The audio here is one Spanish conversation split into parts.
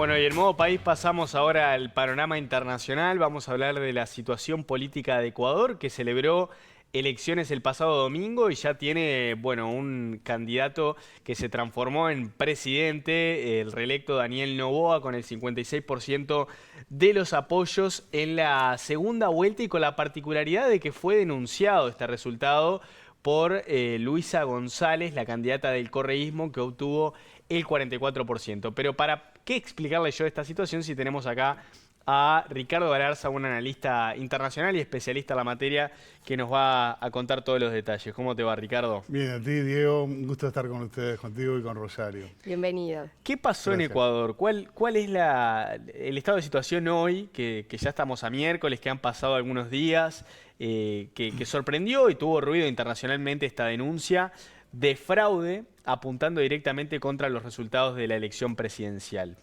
Bueno, y en modo país pasamos ahora al panorama internacional. Vamos a hablar de la situación política de Ecuador, que celebró elecciones el pasado domingo y ya tiene, bueno, un candidato que se transformó en presidente, el reelecto Daniel Noboa, con el 56% de los apoyos en la segunda vuelta y con la particularidad de que fue denunciado este resultado por Luisa González, la candidata del correísmo, que obtuvo el 44%. Pero ¿para qué explicarle yo esta situación si tenemos acá a Ricardo Galarza, un analista internacional y especialista en la materia, que nos va a contar todos los detalles? ¿Cómo te va, Ricardo? Bien, a ti, Diego, un gusto estar con ustedes, contigo y con Rosario. Bienvenido. ¿Qué pasó en Gracias. Ecuador? ¿Cuál es el estado de situación hoy, que ya estamos a miércoles, que han pasado algunos días, que sorprendió y tuvo ruido internacionalmente esta denuncia de fraude apuntando directamente contra los resultados de la elección presidencial?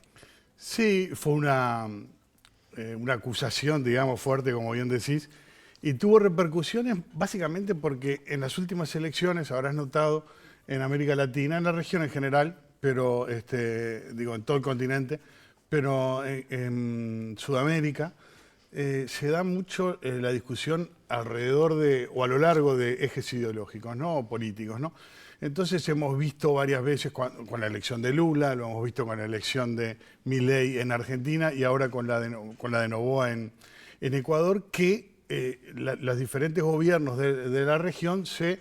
Sí, fue una acusación, digamos, fuerte, como bien decís, y tuvo repercusiones básicamente porque en las últimas elecciones, habrás notado, en América Latina, en la región en general, pero digo, en todo el continente, pero en Sudamérica, se da mucho la discusión alrededor de, o a lo largo de ejes ideológicos, ¿no? O políticos, ¿no? Entonces hemos visto varias veces con la elección de Lula, lo hemos visto con la elección de Milei en Argentina y ahora con la de Noboa en Ecuador, que los diferentes gobiernos de la región se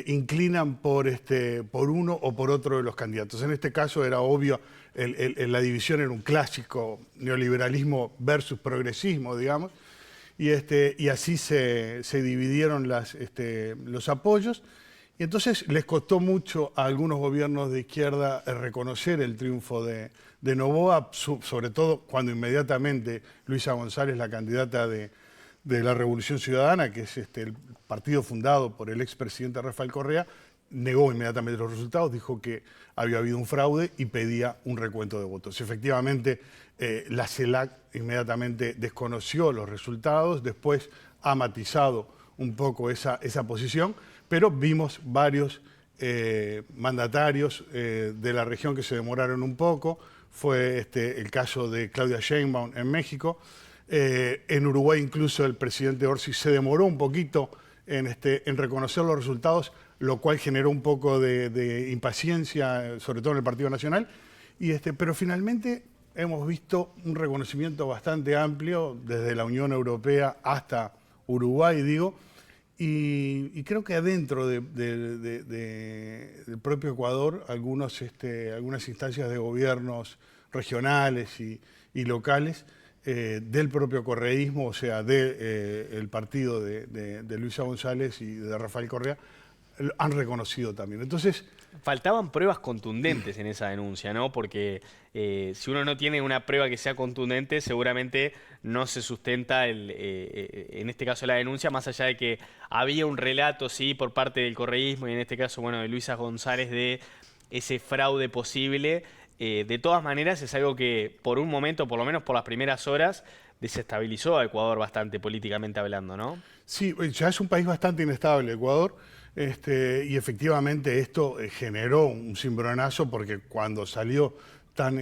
inclinan por uno o por otro de los candidatos. En este caso era obvio, la división era un clásico, neoliberalismo versus progresismo, digamos, y así se dividieron los apoyos. Y entonces les costó mucho a algunos gobiernos de izquierda reconocer el triunfo de Noboa, sobre todo cuando inmediatamente Luisa González, la candidata de la Revolución Ciudadana, que es el partido fundado por el expresidente Rafael Correa, negó inmediatamente los resultados, dijo que había habido un fraude y pedía un recuento de votos. Efectivamente, la CELAC inmediatamente desconoció los resultados, después ha matizado un poco esa posición, pero vimos varios mandatarios de la región que se demoraron un poco. Fue el caso de Claudia Sheinbaum en México. En Uruguay incluso el presidente Orsi se demoró un poquito en reconocer los resultados, lo cual generó un poco de impaciencia, sobre todo en el Partido Nacional. Pero finalmente hemos visto un reconocimiento bastante amplio desde la Unión Europea hasta Uruguay, digo, y creo que adentro del propio Ecuador algunas instancias de gobiernos regionales y locales del propio correísmo, o sea, del partido de Luisa González y de Rafael Correa, han reconocido también. Entonces, Faltaban pruebas contundentes en esa denuncia, ¿no? Porque si uno no tiene una prueba que sea contundente, seguramente no se sustenta, en este caso, la denuncia, más allá de que había un relato, sí, por parte del correísmo y en este caso, bueno, de Luisa González, de ese fraude posible. De todas maneras, es algo que por un momento, por lo menos por las primeras horas, desestabilizó a Ecuador bastante políticamente hablando, ¿no? sí, ya es un país bastante inestable, Ecuador, y efectivamente esto generó un cimbronazo porque cuando salió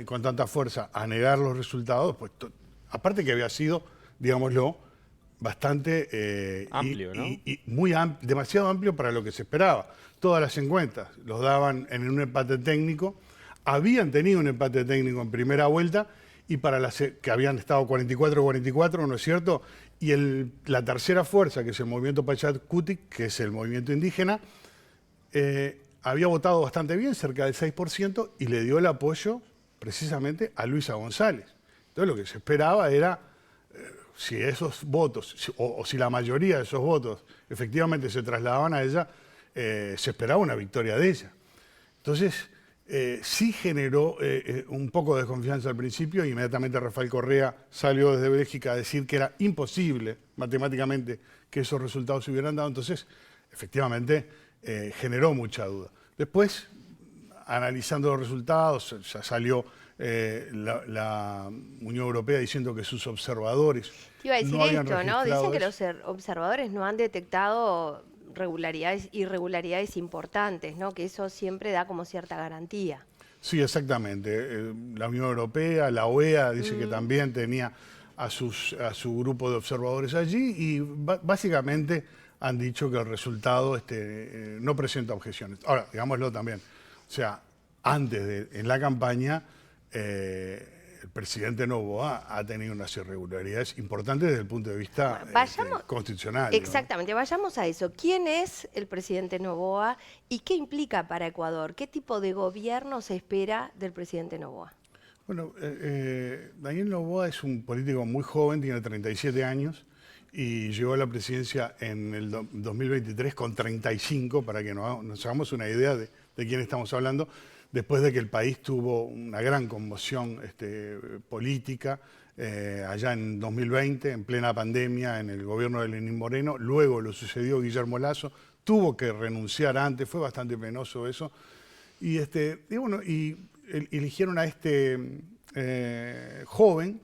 con tanta fuerza a negar los resultados, pues aparte que había sido, digámoslo, bastante Amplio, ¿no? demasiado amplio para lo que se esperaba. Todas las encuestas los daban en un empate técnico, habían tenido un empate técnico en primera vuelta y para que habían estado 44-44, ¿no es cierto? Y la tercera fuerza, que es el movimiento Pachacútic, que es el movimiento indígena, había votado bastante bien, cerca del 6%, y le dio el apoyo precisamente a Luisa González. Entonces lo que se esperaba era, si esos votos, o si la mayoría de esos votos efectivamente se trasladaban a ella, se esperaba una victoria de ella. Entonces, sí generó un poco de desconfianza al principio. Inmediatamente Rafael Correa salió desde Bélgica a decir que era imposible matemáticamente que esos resultados se hubieran dado. Entonces, efectivamente, generó mucha duda. Después, analizando los resultados, ya salió la Unión Europea diciendo que sus observadores Te iba a decir no habían esto, ¿no? registrado Dicen que eso. los observadores no han detectado irregularidades importantes, ¿no? Que eso siempre da como cierta garantía. Sí, exactamente. La Unión Europea, la OEA dice que también tenía a su grupo de observadores allí y básicamente han dicho que el resultado no presenta objeciones. Ahora, digámoslo también, o sea, en la campaña, el presidente Noboa ha tenido unas irregularidades importantes desde el punto de vista constitucional. Exactamente, vayamos a eso. ¿Quién es el presidente Noboa y qué implica para Ecuador? ¿Qué tipo de gobierno se espera del presidente Noboa? Bueno, Daniel Noboa es un político muy joven, tiene 37 años y llegó a la presidencia en el 2023 con 35, para que nos hagamos una idea de quién estamos hablando, después de que el país tuvo una gran conmoción política allá en 2020, en plena pandemia, en el gobierno de Lenín Moreno. Luego lo sucedió Guillermo Lasso, tuvo que renunciar antes, fue bastante penoso eso. Y eligieron a joven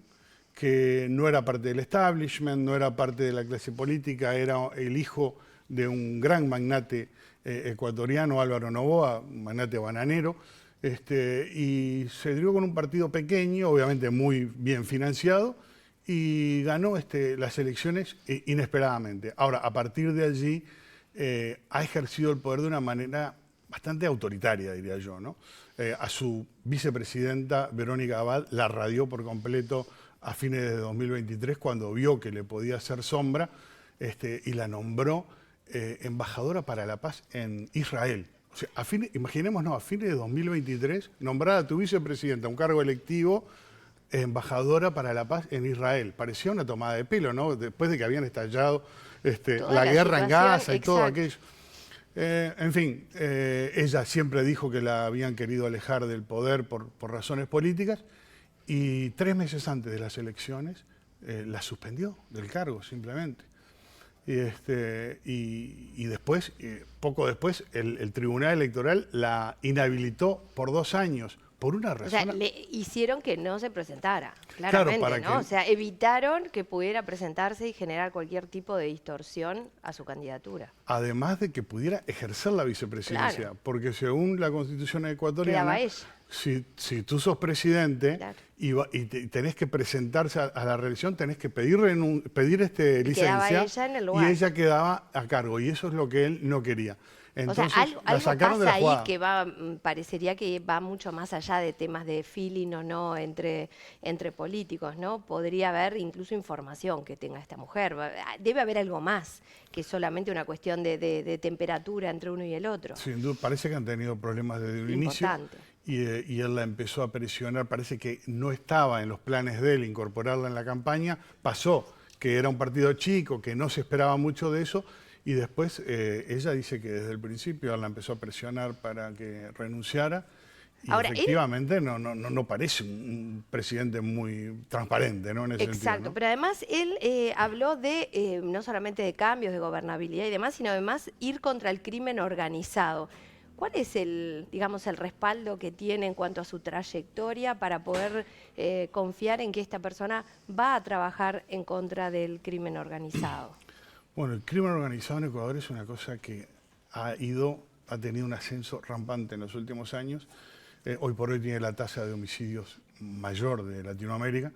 que no era parte del establishment, no era parte de la clase política, era el hijo de un gran magnate ecuatoriano, Álvaro Noboa, un magnate bananero, y se dio con un partido pequeño, obviamente muy bien financiado, y ganó las elecciones inesperadamente. Ahora, a partir de allí, ha ejercido el poder de una manera bastante autoritaria, diría yo, ¿no? A su vicepresidenta, Verónica Abad, la radió por completo a fines de 2023, cuando vio que le podía hacer sombra, y la nombró embajadora para la paz en Israel. O sea, imaginémonos, a fines de 2023, nombrar a tu vicepresidenta, un cargo electivo, embajadora para la paz en Israel. Parecía una tomada de pelo, ¿no? Después de que habían estallado la guerra en Gaza y todo aquello. En fin, ella siempre dijo que la habían querido alejar del poder por razones políticas y 3 meses antes de las elecciones la suspendió del cargo, simplemente. Y después, poco después, el Tribunal Electoral la inhabilitó por 2 años, por una razón. O sea, le hicieron que no se presentara, claramente, claro, ¿no? O sea, evitaron que pudiera presentarse y generar cualquier tipo de distorsión a su candidatura. Además de que pudiera ejercer la vicepresidencia, Claro. porque según la Constitución ecuatoriana, Quedaba ella. si tú sos presidente, Claro. y tenés que presentarse a la reelección, tenés que pedir Quedaba licencia, ella en el y lugar. ella quedaba a cargo, y eso es lo que él no quería. Entonces, O sea, algo la sacaron de pasa la jugada. ahí que parecería que va mucho más allá de temas de feeling o no entre políticos, ¿no? Podría haber incluso información que tenga esta mujer. Debe haber algo más que solamente una cuestión de temperatura entre uno y el otro. Sin duda, parece que han tenido problemas desde el inicio. Importante. Y él la empezó a presionar. Parece que no estaba en los planes de él incorporarla en la campaña. Pasó que era un partido chico, que no se esperaba mucho de eso. Y después ella dice que desde el principio él la empezó a presionar para que renunciara. Y Ahora, efectivamente no parece un presidente muy transparente, ¿no? En ese Exacto, sentido, ¿no? pero además él habló de no solamente de cambios, de gobernabilidad y demás, sino además ir contra el crimen organizado. ¿Cuál es digamos, el respaldo que tiene en cuanto a su trayectoria para poder confiar en que esta persona va a trabajar en contra del crimen organizado? Bueno, el crimen organizado en Ecuador es una cosa que ha tenido un ascenso rampante en los últimos años. Hoy por hoy tiene la tasa de homicidios mayor de Latinoamérica.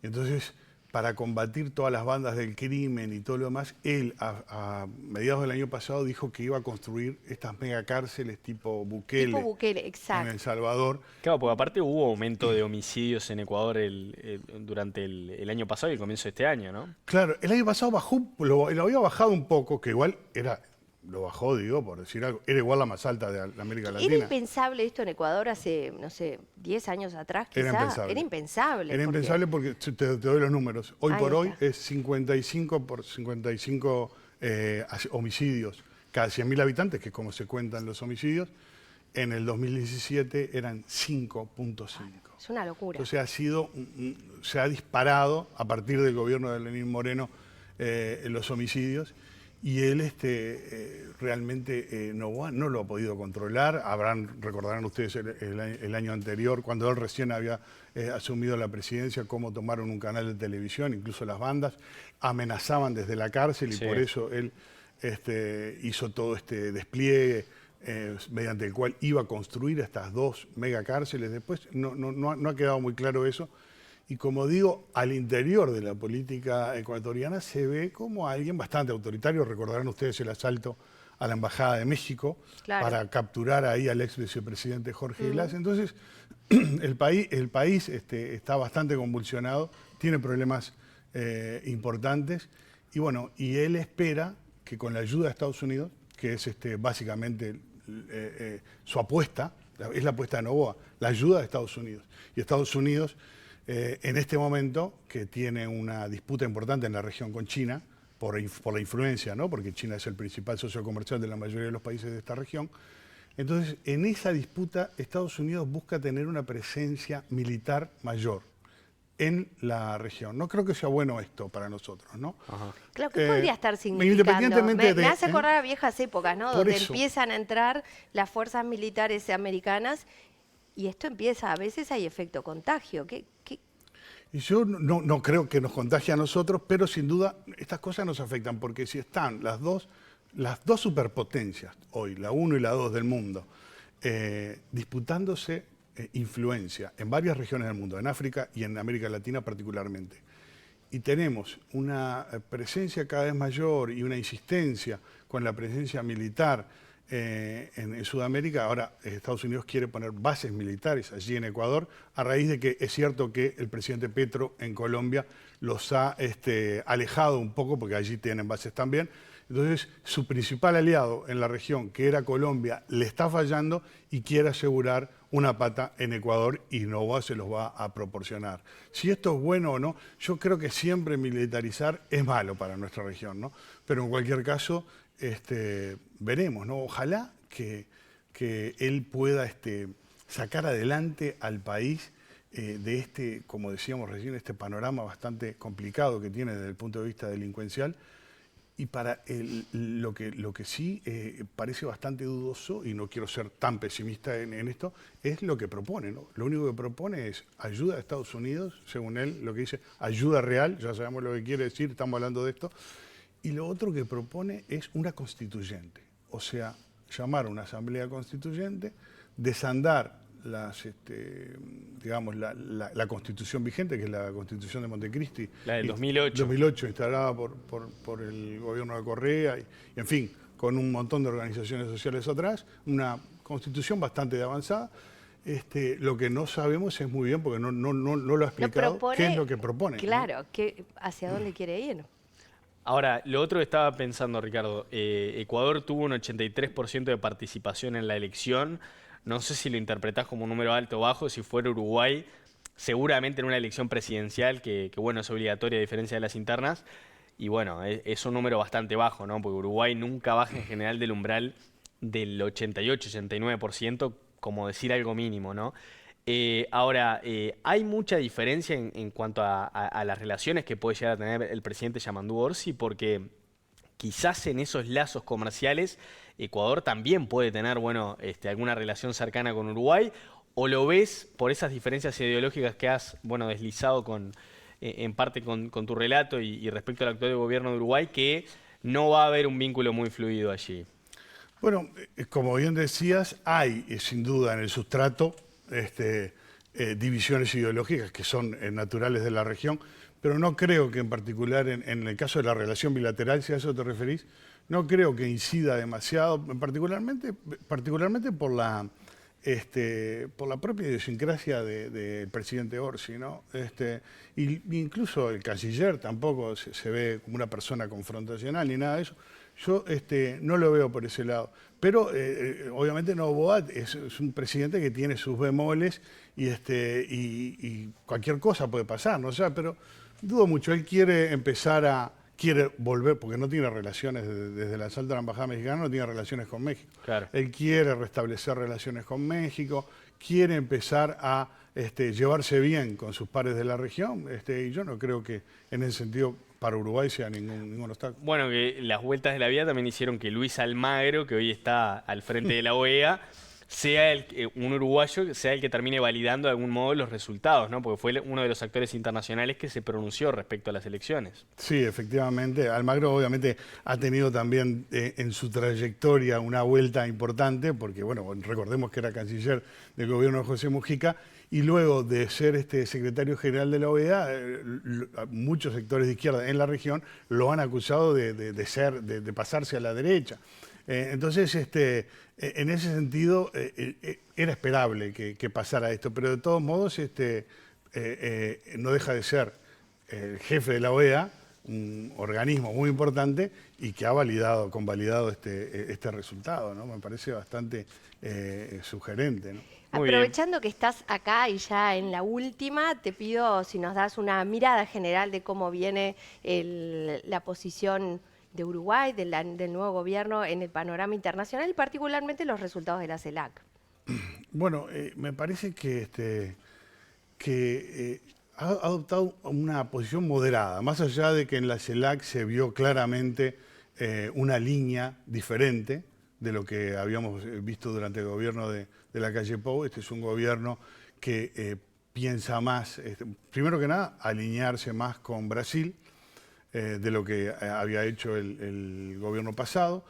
Y entonces, para combatir todas las bandas del crimen y todo lo demás, él a mediados del año pasado dijo que iba a construir estas megacárceles tipo Bukele, Exacto. en El Salvador. Claro, porque aparte hubo aumento de homicidios en Ecuador durante el año pasado y el comienzo de este año, ¿no? Claro, el año pasado bajó, lo había bajado un poco, que igual lo bajó, digo, por decir algo, era igual la más alta de América Latina. ¿Era impensable esto en Ecuador hace, no sé, 10 años atrás quizá? Era impensable. Era porque- impensable porque te doy los números. Hoy Ahí por hoy está. es 55 por 55 homicidios cada 100.000 habitantes, que es como se cuentan los homicidios. En el 2017 eran 5.5. Es una locura. Entonces se ha disparado a partir del gobierno de Lenín Moreno los homicidios. Y él realmente Noboa no lo ha podido controlar. Recordarán ustedes el año anterior, cuando él recién había asumido la presidencia, cómo tomaron un canal de televisión, incluso las bandas, amenazaban desde la cárcel y Sí. por eso él hizo todo este despliegue mediante el cual iba a construir estas 2 megacárceles. Después no ha quedado muy claro eso. Y como digo, al interior de la política ecuatoriana se ve como alguien bastante autoritario. Recordarán ustedes el asalto a la Embajada de México para capturar ahí al ex vicepresidente Jorge Glass. Entonces, el país está bastante convulsionado, tiene problemas importantes. Y bueno, y él espera que con la ayuda de Estados Unidos, que es básicamente su apuesta, es la apuesta de Noboa, la ayuda de Estados Unidos. Y Estados Unidos, en este momento, que tiene una disputa importante en la región con China, por la influencia, ¿no? Porque China es el principal socio comercial de la mayoría de los países de esta región. Entonces, en esa disputa, Estados Unidos busca tener una presencia militar mayor en la región. No creo que sea bueno esto para nosotros, ¿no? Ajá. Claro, ¿qué podría estar significando? Independientemente me hace acordar a viejas épocas, ¿no? Donde eso empiezan a entrar las fuerzas militares americanas y esto empieza, a veces hay efecto contagio. Y yo no creo que nos contagie a nosotros, pero sin duda estas cosas nos afectan, porque si están las dos superpotencias hoy, la 1 y la 2 del mundo, disputándose influencia en varias regiones del mundo, en África y en América Latina particularmente, y tenemos una presencia cada vez mayor y una insistencia con la presencia militar en Sudamérica. Ahora Estados Unidos quiere poner bases militares allí en Ecuador, a raíz de que es cierto que el presidente Petro en Colombia los ha alejado un poco, porque allí tienen bases también. Entonces, su principal aliado en la región, que era Colombia, le está fallando y quiere asegurar una pata en Ecuador, y Noboa se los va a proporcionar. Si esto es bueno o no, yo creo que siempre militarizar es malo para nuestra región, ¿no? Pero en cualquier caso, veremos, ¿no? Ojalá que él pueda sacar adelante al país de como decíamos recién, este panorama bastante complicado que tiene desde el punto de vista delincuencial. Y para lo que sí parece bastante dudoso, y no quiero ser tan pesimista en esto, es lo que propone, ¿no? Lo único que propone es ayuda a Estados Unidos, según él, lo que dice, ayuda real, ya sabemos lo que quiere decir, estamos hablando de esto. Y lo otro que propone es una constituyente, o sea, llamar a una asamblea constituyente, desandar digamos, la constitución vigente, que es la constitución de Montecristi. La del 2008. 2008, instalada por el gobierno de Correa, y en fin, con un montón de organizaciones sociales atrás, una constitución bastante avanzada. Lo que no sabemos es muy bien, porque no lo ha explicado, qué es lo que propone. Claro, ¿no? ¿Hacia dónde quiere ir? Ahora, lo otro que estaba pensando, Ricardo, Ecuador tuvo un 83% de participación en la elección. No sé si lo interpretás como un número alto o bajo. Si fuera Uruguay, seguramente en una elección presidencial, que bueno, es obligatoria a diferencia de las internas, y bueno, es un número bastante bajo, ¿no? Porque Uruguay nunca baja en general del umbral del 88-89%, como decir algo mínimo, ¿no? Ahora, hay mucha diferencia en cuanto a las relaciones que puede llegar a tener el presidente Yamandú Orsi, porque quizás en esos lazos comerciales Ecuador también puede tener, bueno, alguna relación cercana con Uruguay, o lo ves por esas diferencias ideológicas que has, bueno, deslizado en parte con tu relato y respecto al actual gobierno de Uruguay, que no va a haber un vínculo muy fluido allí. Bueno, como bien decías, hay sin duda en el sustrato divisiones ideológicas que son naturales de la región, pero no creo que en particular en el caso de la relación bilateral, si a eso te referís, no creo que incida demasiado, particularmente por la propia idiosincrasia del presidente Orsi, ¿no? Incluso el canciller tampoco se ve como una persona confrontacional ni nada de eso. Yo no lo veo por ese lado. Pero obviamente Noboa es un presidente que tiene sus bemoles y cualquier cosa puede pasar, ¿no? O sea, pero dudo mucho. Él quiere volver, porque no tiene relaciones desde el asalto a la Embajada Mexicana, no tiene relaciones con México. Claro. Él quiere restablecer relaciones con México, quiere empezar a llevarse bien con sus pares de la región, y yo no creo que en ese sentido para Uruguay sea ningún obstáculo. Bueno, que las vueltas de la vida también hicieron que Luis Almagro, que hoy está al frente de la OEA, sea un uruguayo sea el que termine validando de algún modo los resultados, ¿no? Porque fue uno de los actores internacionales que se pronunció respecto a las elecciones. Sí, efectivamente. Almagro obviamente ha tenido también en su trayectoria una vuelta importante, porque bueno, recordemos que era canciller del gobierno de José Mujica, y luego de ser secretario general de la OEA, muchos sectores de izquierda en la región lo han acusado de pasarse a la derecha. Entonces, en ese sentido, era esperable que pasara esto, pero de todos modos no deja de ser el jefe de la OEA, un organismo muy importante y que ha convalidado este resultado, ¿no? Me parece bastante sugerente, ¿no? Muy bien. Aprovechando que estás acá y ya en la última, te pido si nos das una mirada general de cómo viene la posición de Uruguay, del nuevo gobierno en el panorama internacional y particularmente los resultados de la CELAC. Bueno, me parece que ha adoptado una posición moderada, más allá de que en la CELAC se vio claramente una línea diferente de lo que habíamos visto durante el gobierno de la calle Pou. Este es un gobierno que piensa más, primero que nada, alinearse más con Brasil de lo que había hecho el gobierno pasado,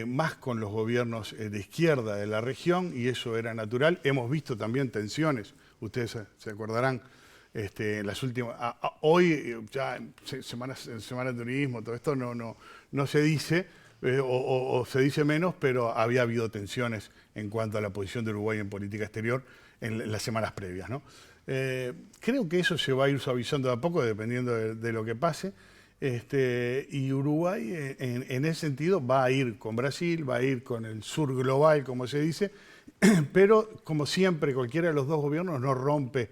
más con los gobiernos de izquierda de la región, y eso era natural. Hemos visto también tensiones, ustedes se acordarán, en las últimas, hoy ya en semana de turismo, todo esto no se dice, o se dice menos, pero había habido tensiones en cuanto a la posición de Uruguay en política exterior en las semanas previas, ¿no? Creo que eso se va a ir suavizando de a poco, dependiendo de lo que pase. Y Uruguay, en ese sentido, va a ir con Brasil, va a ir con el sur global, como se dice, pero como siempre, cualquiera de los dos gobiernos no rompe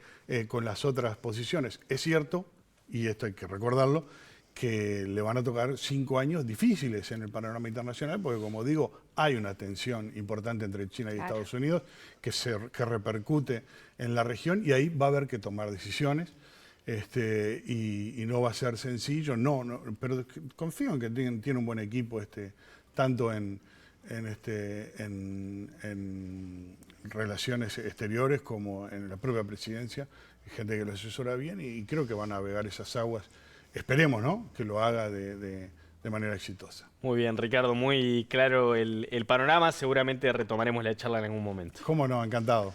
con las otras posiciones. Es cierto, y esto hay que recordarlo, que le van a tocar 5 años difíciles en el panorama internacional, porque como digo, hay una tensión importante entre China y Estados Unidos que repercute en la región, y ahí va a haber que tomar decisiones. Y no va a ser sencillo, pero confío en que tiene un buen equipo, tanto en relaciones exteriores como en la propia presidencia, gente que lo asesora bien, y creo que van a navegar esas aguas. Esperemos, ¿no?, que lo haga de manera exitosa. Muy bien, Ricardo, muy claro el panorama. Seguramente retomaremos la charla en algún momento. ¿Cómo no? Encantado.